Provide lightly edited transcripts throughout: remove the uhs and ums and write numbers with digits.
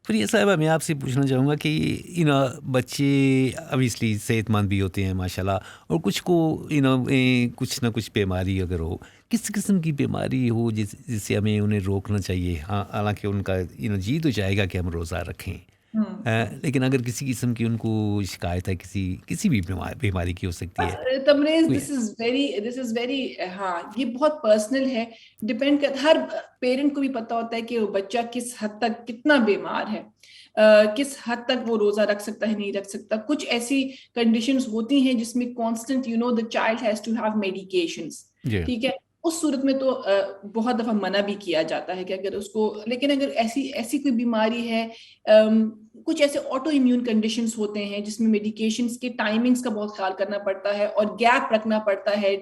فریہ صاحبہ میں آپ سے پوچھنا چاہوں گا کہ بچے اوبیسلی صحت مند بھی ہوتے ہیں ماشاء اللہ، اور کچھ کو کچھ نہ کچھ بیماری اگر ہو، کس قسم کی بیماری ہو جس سے ہمیں انہیں روکنا چاہیے. ہاں حالانکہ ان کا جی تو چاہے گا کہ ہم روزہ رکھیں، لیکن اگر کسی قسم کی ان کو شکایت ہے کسی بھی بیماری کی ہو سکتی ہے تمریز کوئی. دس از ویری ہاں یہ بہت پرسنل ہے، ڈپینڈ کر ہر پیرنٹ کو بھی پتا ہوتا ہے کہ وہ بچہ کس حد تک کتنا بیمار ہے، کس حد تک وہ روزہ رکھ سکتا ہے نہیں رکھ سکتا. کچھ ایسی کنڈیشنز ہوتی ہیں جس میں constant the child has to have medications, جی ٹھیک ہے. اس صورت میں تو بہت دفعہ منع بھی کیا جاتا ہے کہ اگر اس کو، لیکن اگر ایسی کوئی بیماری ہے، کچھ ایسے آٹو امیون کنڈیشنز ہوتے ہیں جس میں میڈیکیشنز کے ٹائمنگز کا بہت خیال کرنا پڑتا ہے اور گیپ رکھنا پڑتا ہے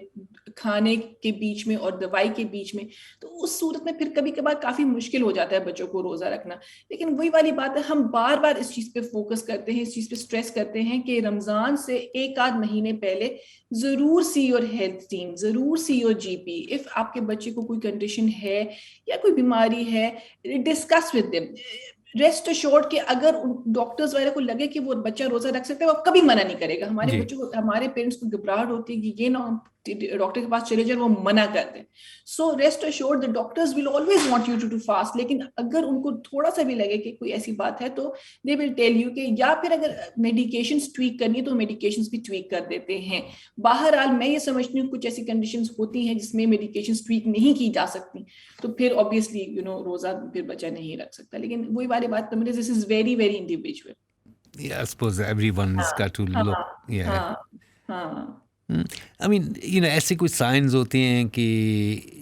کھانے کے بیچ میں اور دوائی کے بیچ میں، تو اس صورت میں پھر کبھی کبھار کافی مشکل ہو جاتا ہے بچوں کو روزہ رکھنا. لیکن وہی والی بات ہے، ہم بار بار اس چیز پہ فوکس کرتے ہیں، اس چیز پہ اسٹریس کرتے ہیں کہ رمضان سے ایک آدھ مہینے پہلے ضرور سی یور ہیلتھ ٹیم، ضرور see your G P. If آپ کے بچے کو کوئی کنڈیشن ہے یا کوئی بیماری ہے، discuss with them. Rest assured کہ اگر ڈاکٹرز وغیرہ کو لگے کہ وہ بچہ روزہ رکھ سکتا ہے وہ کبھی منع نہیں کرے گا. ہمارے جی بچوں کو، ہمارے پیرنٹس کو گھبراہٹ ہوتی ہے کہ یہ نہ ڈاکٹر کے پاس چلے جائیں وہ منع کر دیں. So rest assured the doctors will always want you to fast. لیکن اگر ان کو تھوڑا سا بھی لگے کہ کوئی ایسی بات ہے تو they will tell you کہ، یا پھر اگر میڈیکیشنز ٹویک کرنی ہے تو میڈیکیشنز بھی ٹویک کر دیتے ہیں. بہرحال میں یہ سمجھتی ہوں کچھ ایسی کنڈیشنز ہوتی ہیں جس میں میڈیکیشنز ٹویک نہیں کی جا سکتی، تو پھر obviously روزہ پھر بچہ نہیں رکھ سکتا. لیکن وہی والی بات تمہیں this is very very individual. I suppose everyone's got to ہاں look. Yeah. ہاں ہاں. آئی مین ایسے کچھ سائنز ہوتے ہیں کہ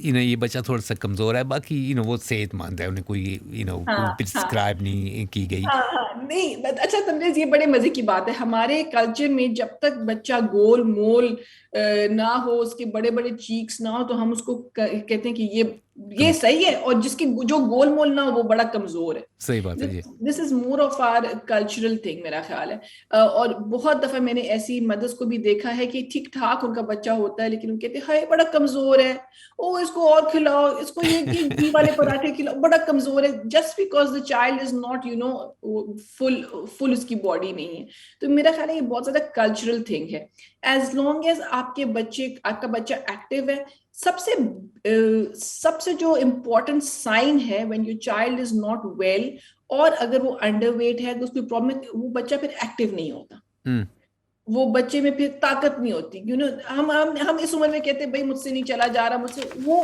یہ بچہ تھوڑا سا کمزور ہے، باقی وہ صحت مند ہے، انہیں کوئی ہاں ہاں پرسکرائب نہیں کی گئی. ہاں ہاں نہیں. اچھا تمریز، یہ بڑے مزے کی بات ہے، ہمارے کلچر میں جب تک بچہ گول مول نہ ہو، اس کے بڑے بڑے چیکس نہ ہو، تو ہم اس کو کہتے ہیں کہ یہ صحیح ہے، اور جس کی جو گول مول نہ ہو وہ بڑا کمزور ہے. صحیح بات ہے جی. This is more of our cultural thing میرا خیال ہے. اور بہت دفعہ میں نے ایسی مدرس کو بھی دیکھا ہے کہ ٹھیک ٹھاک ان کا بچہ ہوتا ہے لیکن ان کہتے ہیں ہائے بڑا کمزور ہے، او اس کو اور کھلاؤ، اس کو یہ گھی والے پراٹھے کھلاؤ، بڑا کمزور ہے، just because the child is not full اس کی باڈی نہیں ہے. تو میرا خیال ہے یہ بہت زیادہ کلچرل تھنگ ہے. ایز لانگ ایز آپ کا بچہ ایکٹیو ہے، سب سے جو امپورٹنٹ سائن ہے when your child is not well، اور اگر وہ انڈر ویٹ ہے تو اس کی پرابلم ہے، وہ بچہ پھر ایکٹیو نہیں ہوتا، وہ بچے میں پھر طاقت نہیں ہوتی. ہم اس عمر میں کہتے ہیں بھائی مجھ سے نہیں چلا جا رہا، مجھ سے، وہ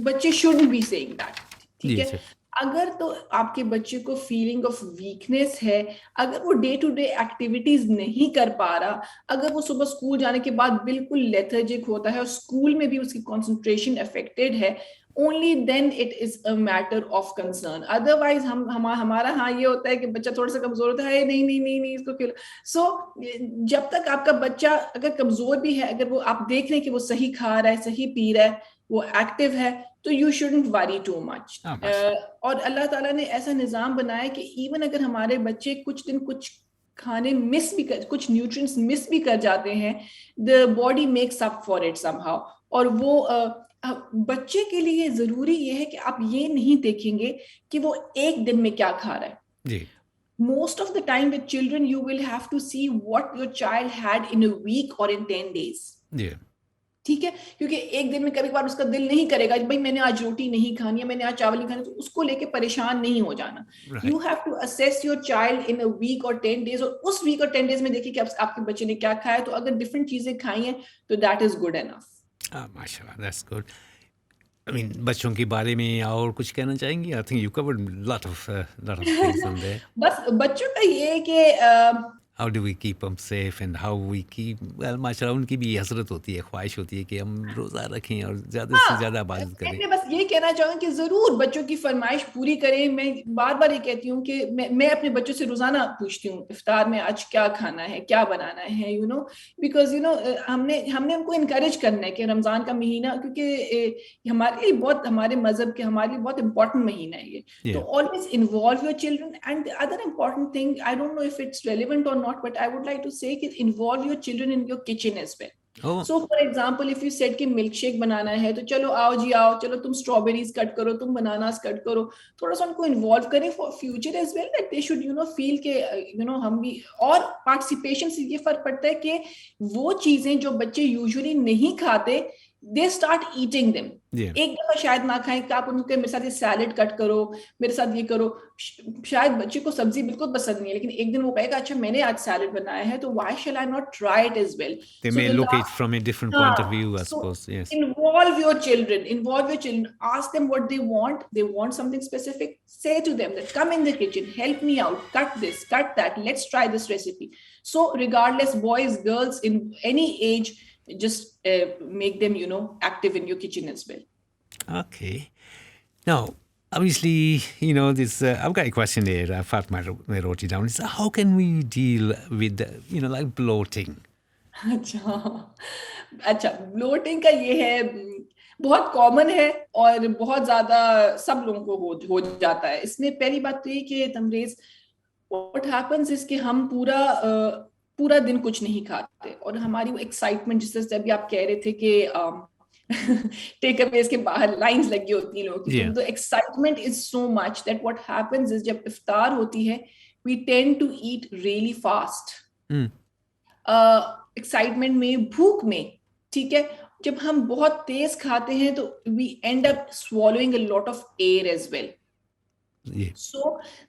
بچے shouldn't be saying that. ٹھیک جی ہے. سر. اگر تو آپ کے بچے کو فیلنگ آف ویکنیس ہے، اگر وہ ڈے ٹو ڈے ایکٹیویٹیز نہیں کر پا رہا، اگر وہ صبح اسکول جانے کے بعد بالکل لیتھرجک ہوتا ہے اور اسکول میں بھی اس کی کنسنٹریشن افیکٹڈ ہے، only then it is a matter of concern. otherwise ہمارا ہاں یہ ہوتا ہے کہ بچہ تھوڑا سا کمزور ہوتا ہے، نہیں اس کو کھلا. سو جب تک آپ کا بچہ اگر کمزور بھی ہے، اگر وہ آپ دیکھ رہے ہیں کہ وہ صحیح کھا رہا ہے، صحیح پی رہا ہے، وہ ایکٹیو ہے، تو you shouldn't worry too much. اور اللہ تعالیٰ نے ایسا نظام بنایا کہ ایون اگر ہمارے بچے کچھ دن کچھ کھانے مس بھی کر، کچھ نیوٹرینٹس مس بھی کر جاتے ہیں، the body makes up for it somehow. اور وہ بچے کے لیے ضروری یہ ہے کہ آپ یہ نہیں دیکھیں گے کہ وہ ایک دن میں کیا کھا رہا ہے. جی. Most of the time with children you will have to see what your child had in a week or in 10 days. جی. ٹھیک ہے، کیونکہ ایک دن میں کبھی کبھار اس کا دل نہیں کرے گا بھائی میں نے آج روٹی نہیں کھانی ہے، میں نے آج چاول نہیں کھانا، تو اس کو لے کے پریشان نہیں ہو جانا. You have to assess your child in a week اور 10 days، اور اس ویک اور 10 days میں دیکھیے کہ آپ کے بچے نے کیا کھایا. تو اگر ڈفرینٹ چیزیں کھائی ہیں تو دیٹ از گڈ انف. ماشاء اللہ، دیٹس گڈ. آئی مین بچوں کے بارے میں اور کچھ کہنا چاہیں گے؟ I think you covered lot of things on there. بس بچوں کا یہ ہے کہ how do we keep them safe and how we keep ماشاء اللہ ان کی بھی حسرت ہوتی ہے، خواہش ہوتی ہے کہ ہم روزہ رکھیں اور زیادہ سے زیادہ عبادت کریں. میں بس یہ کہنا چاہوں گا کہ ضرور بچوں کی فرمائش پوری کریں. میں بار بار یہ کہتی ہوں کہ میں اپنے بچوں سے روزانہ پوچھتی ہوں افطار میں آج کیا کھانا ہے، کیا بنانا ہے، بیکاز ہم نے ان کو انکریج کرنا ہے کہ رمضان کا مہینہ، کیونکہ ہمارے لیے بہت، ہمارے مذہب کے ہمارے لیے بہت امپورٹنٹ مہینہ ہے یہ. تو always involve your children. And the other important thing, I don't know if it's relevant or not, but I would like to say involve your children in your kitchen as well. Oh, so for example if you set کہ milk shake بنانا ہے تو چلو آؤ جی آؤ, چلو تم اسٹرابیریز کٹ کرو, تم بناناز کٹ کرو, تھوڑا سا ان کو انوالو کریں for future as well, that they should feel کہ ہم بھی. اور پارٹیسپیشن سے یہ فرق پڑتا ہے کہ وہ چیزیں جو بچے یوزلی نہیں کھاتے they start eating them. yeah. ایک دفعہ شاید نہ کھائیں کہ آپ ان کو میرے ساتھ یہ سیلڈ کٹ کرو, میرے ساتھ یہ کرو. شاید بچے کو سبزی بالکل پسند نہیں ہے, لیکن ایک دن وہ کہے گا اچھا میں نے آج سیلڈ بنایا ہے تو why shall I not try it as well. They So may the look it last, from a different point of view, I so suppose. Yes. involve your children, ask them what they want something specific, say to them that come in the kitchen, help me out, cut this, cut that, let's try this recipe. So regardless, boys, girls, in any age, just make them active in your kitchen as well. Okay. Now, obviously, this. I've got a question there. I wrote it down. It's how can we deal with, like bloating? اچھا blotting کا یہ ہے, بہت common ہے اور بہت زیادہ سب لوگوں کو ہو جاتا ہے. اس میں پہلی بات تو یہ کہ تمریز what happens is کہ ہم پورا دن کچھ نہیں کھاتے, اور ہماری وہ ایکسائٹمنٹ جس طرح سے ابھی آپ کہہ رہے تھے کہ ٹیک اویز کے باہر لائنز لگی ہوتی ہیں لوگوں کی, تو excitement is so much that what happens is جب افطار ہوتی ہے we tend to eat really fast. Excitement میں, بھوک میں, ٹھیک ہے, جب ہم بہت تیز کھاتے ہیں تو we end up swallowing a lot of air as well. So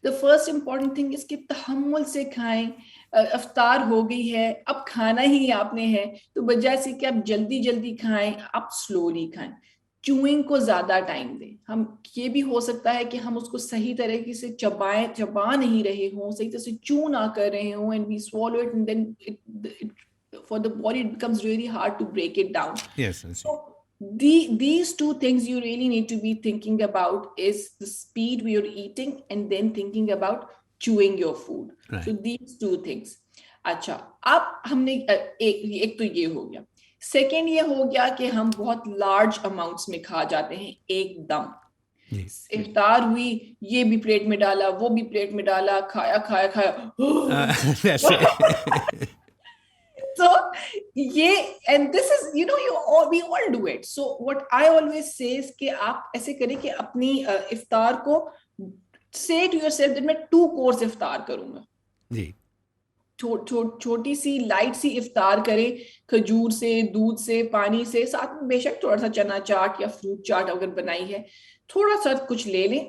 the first important thing is کہ تحمل سے کھائیں. افطار ہو گئی ہے, اب کھانا ہی آپ نے ہے, تو بجائے سے کہ آپ جلدی جلدی کھائیں, آپ سلولی کھائیں. چوئنگ کو زیادہ ٹائم دیں. ہم یہ بھی ہو سکتا ہے کہ ہم اس کو صحیح طریقے سے چبا نہیں رہے ہوں, صحیح طرح سے چو نہ کر رہے ہوں, and we swallow it and then for the body it becomes really hard to break it down. Yes, I see. So these two things you really need to be thinking about is the speed we are eating and then thinking about chewing your food. Right. So these two things. اچھا, اب ہم نے ایک تو یہ ہو گیا. Second یہ ہو گیا کہ ہم بہت لارج اماؤنٹس میں کھا جاتے ہیں ایک دم. افطار ہوئی, یہ بھی پلیٹ میں ڈالا, وہ بھی پلیٹ میں ڈالا, کھایا. That's it. So and this is we all do it. So what I always say is کہ آپ ایسے کریں کہ اپنی افطار کو say to yourself that میں 2 course افطار کروں گا. جی, چھوٹی سی لائٹ سی افطار کریں, کھجور سے, دودھ سے, پانی سے, ساتھ میں بے شک تھوڑا سا چنا چاٹ یا فروٹ چاٹ اگر بنائی ہے, تھوڑا سا کچھ لے لیں,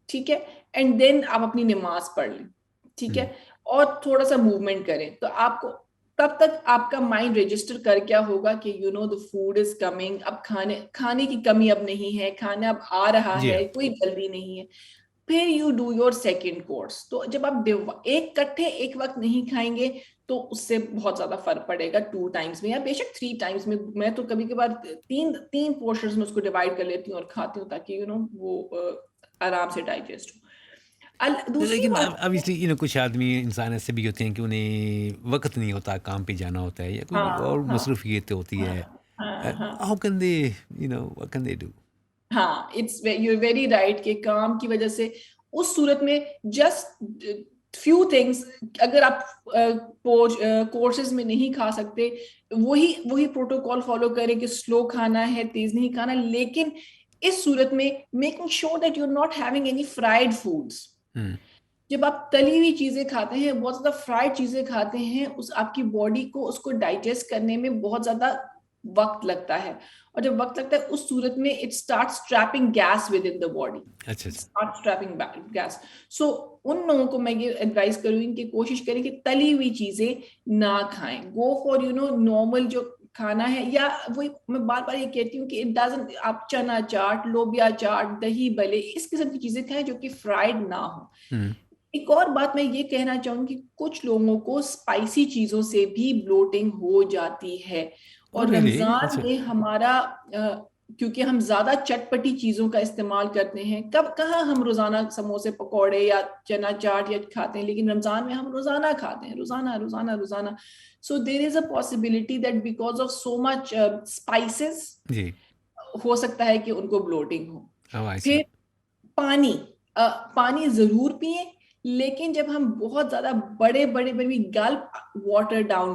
ٹھیک ہے, اینڈ دین آپ اپنی نماز پڑھ لیں, ٹھیک ہے, اور تھوڑا سا موومنٹ کریں. تو آپ کو تب تک آپ کا مائنڈ رجسٹر کر کیا ہوگا کہ the food is coming, اب کھانے کی کمی اب نہیں ہے, کھانا اب آ رہا ہے, کوئی جلدی نہیں ہے. پھر you do your second course. تو جب آپ ایک کٹھے ایک وقت نہیں کھائیں گے تو اس سے بہت زیادہ فرق پڑے گا 2 ٹائمز میں یا بے شک 3 ٹائمز میں. میں تو کبھی کبھار 3 پورشنز میں اس کو ڈیوائڈ کر لیتی ہوں اور کھاتی ہوں تاکہ وہ آرام سے ڈائجسٹ ہو. لیکن obviously کچھ آدمی انسان ایسے بھی ہوتے ہیں کہ انہیں وقت نہیں ہوتا, کام پہ جانا ہوتا ہے یا کوئی اور مصروفیت ہوتی ہے. How can they, what can they do? ہاں, you're very right کہ کام کی وجہ سے اس صورت میں جسٹ few things, اگر آپ کورسز میں نہیں کھا سکتے وہی پروٹوکول فالو کریں کہ سلو کھانا ہے, تیز نہیں کھانا. لیکن اس صورت میں making sure that you are not having any fried foods. جب آپ تلی ہوئی چیزیں کھاتے ہیں, بہت زیادہ فرائڈ چیزیں کھاتے ہیں, آپ کی باڈی کو اس کو ڈائجسٹ کرنے میں بہت زیادہ وقت لگتا ہے, اور جب وقت لگتا ہے اس صورت میں it starts trapping gas with in the body. Starts trapping gas. So ان لوگوں کو میں یہ ایڈوائز کروں گی کہ کوشش کریں کہ تلی ہوئی چیزیں نہ کھائیں. گو فار نارمل جو کھانا ہے, یا وہی میں بار بار یہ کہتی ہوں کہ آپ چنا چاٹ, لوبیا چاٹ, دہی بلے, اس قسم کی چیزیں کھائیں جو کہ فرائڈ نہ ہو. ایک اور بات میں یہ کہنا چاہوں گی, کچھ لوگوں کو اسپائسی چیزوں سے بھی بلوٹنگ ہو جاتی ہے, اور رمضان میں ہمارا کیونکہ ہم زیادہ چٹپٹی چیزوں کا استعمال کرتے ہیں, کہاں ہم روزانہ سموسے پکوڑے یا چنا چاٹ یا کھاتے ہیں, لیکن رمضان میں ہم روزانہ کھاتے ہیں, روزانہ. So there is a possibility that because of so much spices ہو سکتا ہے کہ ان کو بلوٹنگ ہو. پھر پانی ضرور پئیں, لیکن جب ہم بہت زیادہ بڑے گلپ واٹر ڈاؤن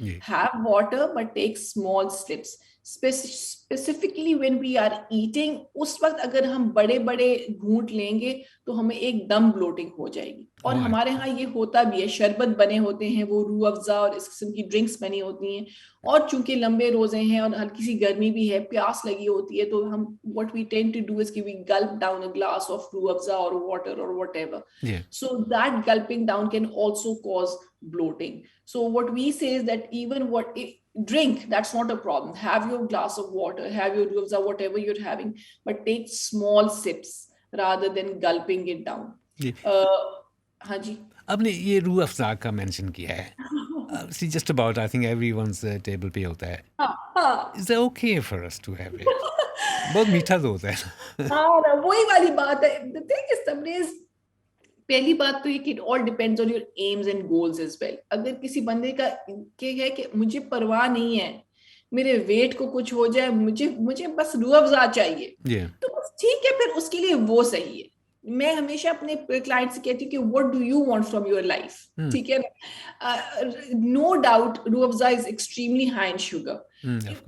جی Have water but take small sips. Specifically when we are eating, اس وقت اگر ہم بڑے بڑے گھونٹ لیں گے تو ہمیں ایک دم بلوٹنگ ہو جائے گی. اور Oh, ہمارے ہاں یہ ہوتا بھی ہے, شربت بنے ہوتے ہیں, وہ روح افزا اور اس قسم کی ڈرنکس بنی ہوتی ہیں, اور چونکہ لمبے روزے ہیں اور ہلکی سی گرمی بھی ہے, پیاس لگی ہوتی ہے, تو ہم what we tend to do is کہ we gulp down a glass of روح افزا or water or whatever. G So that gulping down can also cause bloating. So what we say is that even drink, that's not a problem. Have your glass of water, have your ruh afza, whatever you're having, but take small sips rather than gulping it down. جی ہاں جی. آپ نے یہ روح افزا کا mention کیا ہے. See just about I think every one's table پہ ہوتا ہے. Is it okay for us to have it? بہت میٹھا تو ہوتا ہے. ہاں وہی والی بات ہے. The thing is, Tabriz, پہلی بات تو یہ کہ it all depends on your aims and goals as well. اگر کسی بندے کا یہ ہے کہ مجھے پرواہ نہیں ہے, میرے ویٹ کو کچھ ہو جائے, مجھے بس روح افزا چاہیے, تو بس ٹھیک ہے, پھر اس کے لیے وہ صحیح ہے. میں ہمیشہ اپنے کلائنٹ سے کہتی ہوں کہ what do you want from your life, ٹھیک ہے نا. نو ڈاؤٹ روح افزا is extremely high in sugar.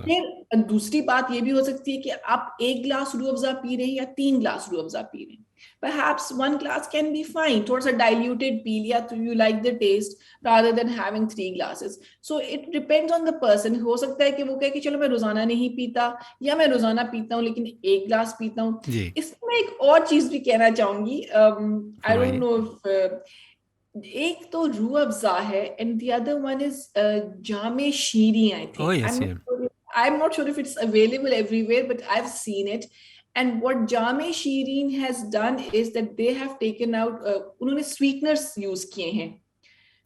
پھر دوسری بات یہ بھی ہو سکتی ہے کہ آپ 1 گلاس روح افزا پی رہے ہیں یا 3 گلاس روح افزا پی رہے ہیں. Perhaps 1 glass can be fine, تھوڑا سا diluted پی لیا تو you like the taste rather than having 3 glasses. So it depends on the person. ہو سکتا ہے کہ وہ کہے کہ چلو میں روزانہ نہیں پیتا, یا میں روزانہ پیتا ہوں لیکن 1 گلاس پیتا ہوں. اس میں ایک اور چیز بھی کہنا چاہوں گی. I don't know if ایک تو روح افزا ہے and the other one is جام شیریں, I think. I'm not sure if it's available everywhere, but I've seen it. And what Jame Shireen has done is that they have taken out, انہوں نے sweeteners use کیے ہیں,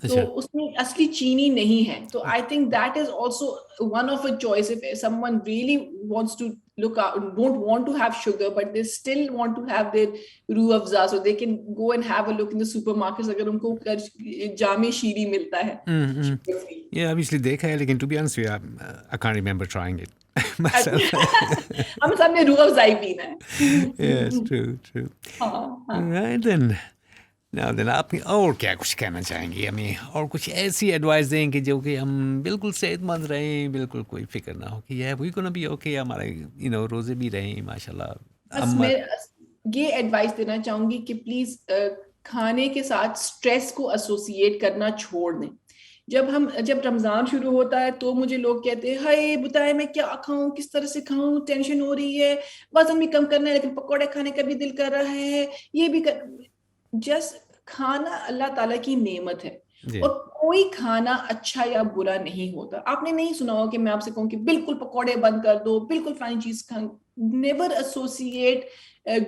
تو اس میں اصلی چینی نہیں ہے. تو I think that is also one of a choice if someone really wants to look out, don't want to have sugar but they still want to have their روح افزا, so they can go and have a look in the supermarkets اگر ان کو جامع شیریں ملتا ہے. Yeah, obviously دیکھا ہے, لیکن to be honest with you, I can't remember trying it. ہم سب نے روح افزائی پینا ہے. Yes, true. Right then. Now then, آپ اور کیا کچھ کہنا چاہیں گے ہمیں, اور کچھ ایسی ایڈوائس دیں کہ جو کہ ہم بالکل صحت مند رہیں, بالکل کوئی فکر نہ ہو کہ یہ وی گونا بی اوکے, ہمارے روزے بھی رہیں ماشاء اللہ. بس میں یہ ایڈوائس دینا چاہوں گی کہ پلیز کھانے کے ساتھ اسٹریس کو ایسوسیٹ کرنا چھوڑ دیں. جب رمضان شروع ہوتا ہے تو مجھے لوگ کہتے ہیں ہائے بتائیں میں کیا کھاؤں, کس طرح سے کھاؤں, ٹینشن ہو رہی ہے, وزن بھی کم کرنا ہے لیکن پکوڑے کھانے کا بھی دل کر رہا ہے, یہ بھی جسٹ کھانا اللہ تعالیٰ کی نعمت ہے, اور کوئی کھانا اچھا یا برا نہیں ہوتا. آپ نے نہیں سنا ہو کہ میں آپ سے کہوں کہ بالکل پکوڑے بند کر دو, بالکل فلانی چیز کھاؤ. Never associate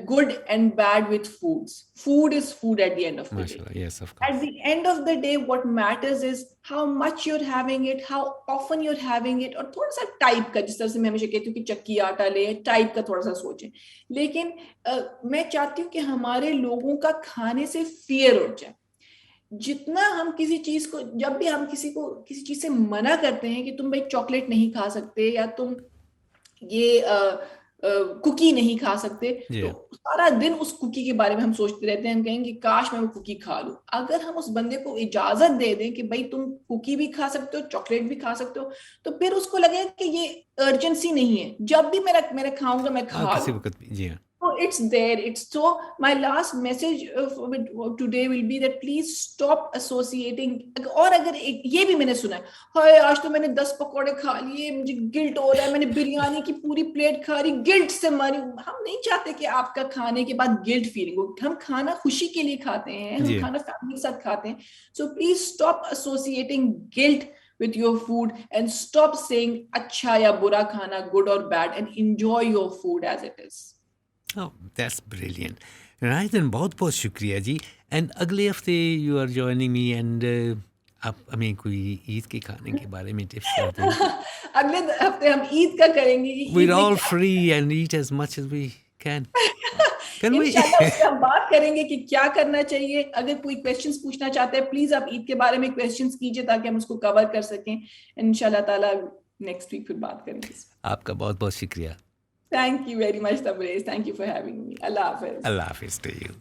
good and bad with foods. Food is food at the end of the day. Yes, of course. At the end of the day, what matters is how much you're having it, how often you're having it, اور تھوڑا سا type کا, جس طرح سے میں ہمیشہ کہتی ہوں کہ چکی آٹا لے, ٹائپ کا تھوڑا سا سوچیں. لیکن میں چاہتی ہوں کہ ہمارے لوگوں کا کھانے سے فیئر اٹھ جائے. جتنا ہم کسی چیز کو, جب بھی ہم کسی کو کسی چیز سے منع کرتے ہیں کہ تم بھائی چاکلیٹ نہیں کھا سکتے یا تم یہ کوکی نہیں کھا سکتے, تو سارا دن اس کوکی کے بارے میں ہم سوچتے رہتے ہیں. ہم کہیں گے کاش میں وہ کوکی کھا لوں. اگر ہم اس بندے کو اجازت دے دیں کہ بھائی تم کوکی بھی کھا سکتے ہو, چاکلیٹ بھی کھا سکتے ہو, تو پھر اس کو لگے کہ یہ ارجنسی نہیں ہے, جب بھی میں کھاؤں گا میں کھا لوں. جی ہاں. So it's there. So my last message today will be that please stop associating. اور اگر یہ بھی میں نے سنا ہے, ہائے آج تو میں نے 10 پکوڑے کھا لیے, مجھے گلٹ ہو رہا ہے, میں نے بریانی کی پوری پلیٹ کھا رہی, گلٹ سے ماری. ہم نہیں چاہتے کہ آپ کا کھانے کے بعد گلٹ فیلنگ ہو. ہم کھانا خوشی کے لیے کھاتے ہیں, ہم کھانا فیملی کے ساتھ کھاتے ہیں. So please stop associating guilt with your food and stop saying اچھا یا برا کھانا, good or bad, and enjoy your food as it is. Oh, that's brilliant. Right then, بہت بہت شکریہ جی. اینڈ اگلے ہفتے you are joining me, and آپ ہمیں کوئی عید کے کھانے کے بارے میں ٹپس کر دیں. اگلے ہفتے ہم عید کا کریں گے. We're all free and eat as much as we can. انشاءاللہ اس پہ ہم بات کریں گے کہ کیا کرنا چاہیے. اگر کوئی کویسچنس پوچھنا چاہتے ہیں پلیز آپ عید کے بارے میں کویسچنس کیجیے تاکہ ہم اس کو کور کر سکیں. انشاءاللہ تعالیٰ نیکسٹ ویک پھر بات کریں گے. آپ کا بہت بہت شکریہ. Thank you very much, Tabriz. Thank you for having me. Allah Hafiz. Allah Hafiz to you.